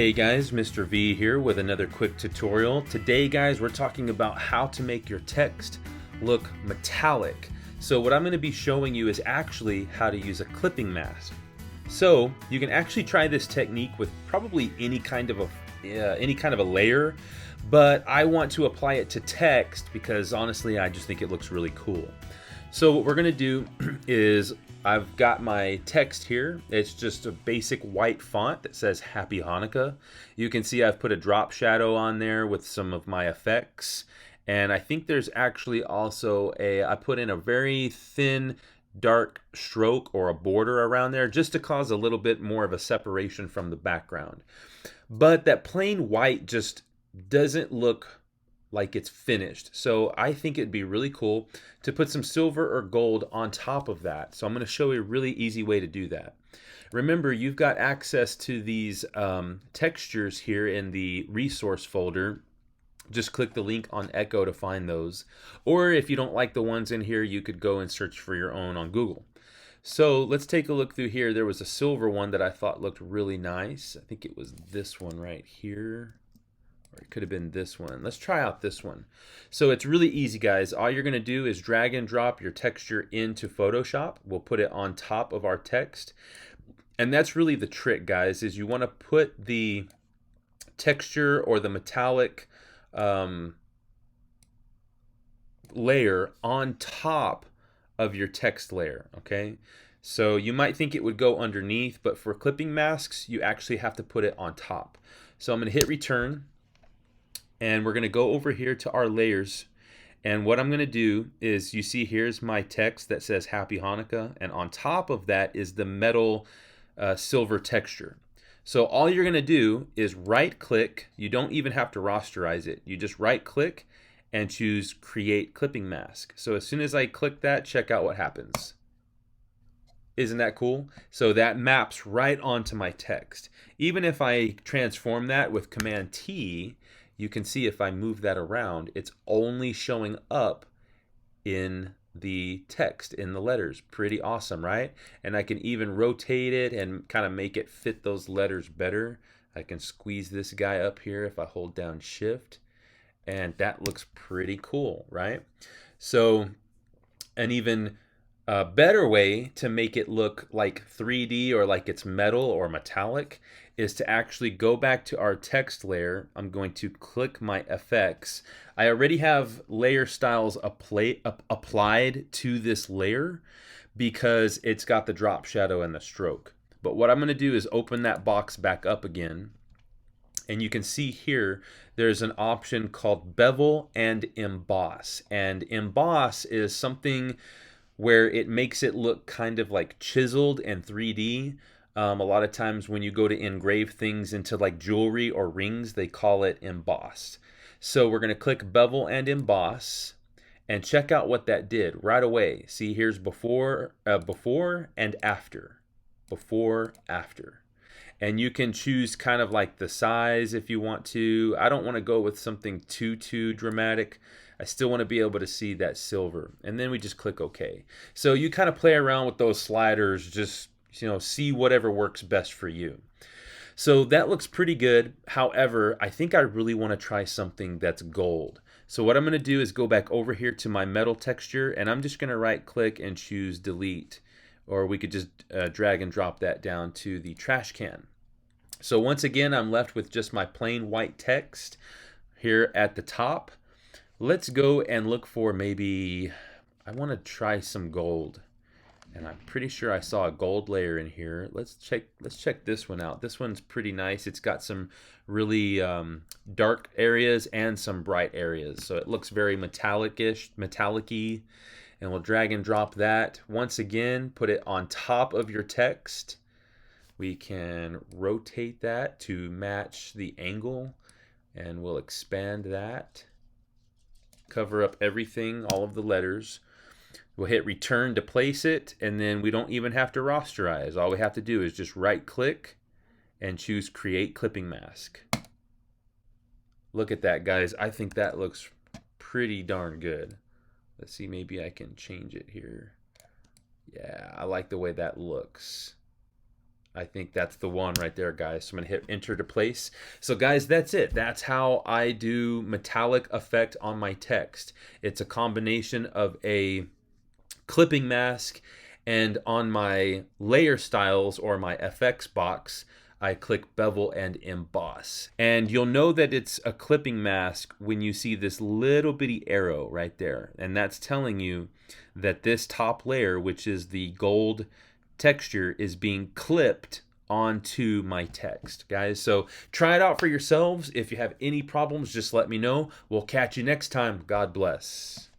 Hey guys, Mr. V here with another quick tutorial. Today guys, we're talking about how to make your text look metallic. So what I'm going to be showing you is actually how to use a clipping mask. So you can actually try this technique with probably any kind of a layer, but I want to apply it to text because honestly I just think it looks really cool. So what we're going to do is I've got my text here. It's just a basic white font that says Happy Hanukkah. You can see I've put a drop shadow on there with some of my effects. And I think there's actually also I put in a very thin dark stroke or a border around there just to cause a little bit more of a separation from the background. But that plain white just doesn't look like it's finished. So I think it'd be really cool to put some silver or gold on top of that. So I'm going to show you a really easy way to do that. Remember, you've got access to these textures here in the resource folder. Just click the link on Echo to find those. Or if you don't like the ones in here, you could go and search for your own on Google. So let's take a look through here. There was a silver one that I thought looked really nice. I think it was this one right here. Or it could have been this one. Let's try out this one. So it's really easy, guys. All you're going to do is drag and drop your texture into Photoshop. We'll put it on top of our text. And that's really the trick, guys, is you want to put the texture or the metallic layer on top of your text layer, okay? So you might think it would go underneath, but for clipping masks, you actually have to put it on top. So I'm going to hit return. And we're going to go over here to our layers. And what I'm going to do is, you see here's my text that says Happy Hanukkah. And on top of that is the metal silver texture. So all you're going to do is right click. You don't even have to rasterize it. You just right click and choose Create Clipping Mask. So as soon as I click that, check out what happens. Isn't that cool? So that maps right onto my text. Even if I transform that with Command T, you can see if I move that around, it's only showing up in the text, in the letters. Pretty awesome, right? And I can even rotate it and kind of make it fit those letters better. I can squeeze this guy up here if I hold down Shift, and that looks pretty cool, right? So an even better way to make it look like 3D or like it's metal or metallic is to actually go back to our text layer. I'm going to click my effects. I already have layer styles applied to this layer because it's got the drop shadow and the stroke. But what I'm going to do is open that box back up again. And you can see here there's an option called Bevel and Emboss. And Emboss is something where it makes it look kind of like chiseled and 3D. A lot of times when you go to engrave things into like jewelry or rings, they call it embossed. So we're going to click Bevel and Emboss and check out what that did right away. See, here's before and after. Before, after. And you can choose kind of like the size if you want to. I don't want to go with something too dramatic. I still want to be able to see that silver. And then we just click OK. So you kind of play around with those sliders, just see whatever works best for you. So that looks pretty good. However, I think I really want to try something that's gold. So what I'm going to do is go back over here to my metal texture, and I'm just going to right click and choose delete. Or we could just drag and drop that down to the trash can. So once again, I'm left with just my plain white text here at the top. Let's go and look for maybe, I want to try some gold. And I'm pretty sure I saw a gold layer in here. Let's check this one out. This one's pretty nice. It's got some really dark areas and some bright areas. So it looks very metallic-y. And we'll drag and drop that. Once again, put it on top of your text. We can rotate that to match the angle. And we'll expand that. Cover up everything, all of the letters. We'll hit return to place it, and then we don't even have to rasterize. All we have to do is just right click and choose Create Clipping Mask. Look at that, guys. I think that looks pretty darn good. Let's see, maybe I can change it here. Yeah, I like the way that looks. I think that's the one right there, guys. So I'm going to hit enter to place. So guys, that's it. That's how I do metallic effect on my text. It's a combination of a clipping mask, and on my layer styles or my FX box, I click bevel and emboss. And you'll know that it's a clipping mask when you see this little bitty arrow right there. And that's telling you that this top layer, which is the gold texture, is being clipped onto my text, guys. So try it out for yourselves. If you have any problems, just let me know. We'll catch you next time. God bless.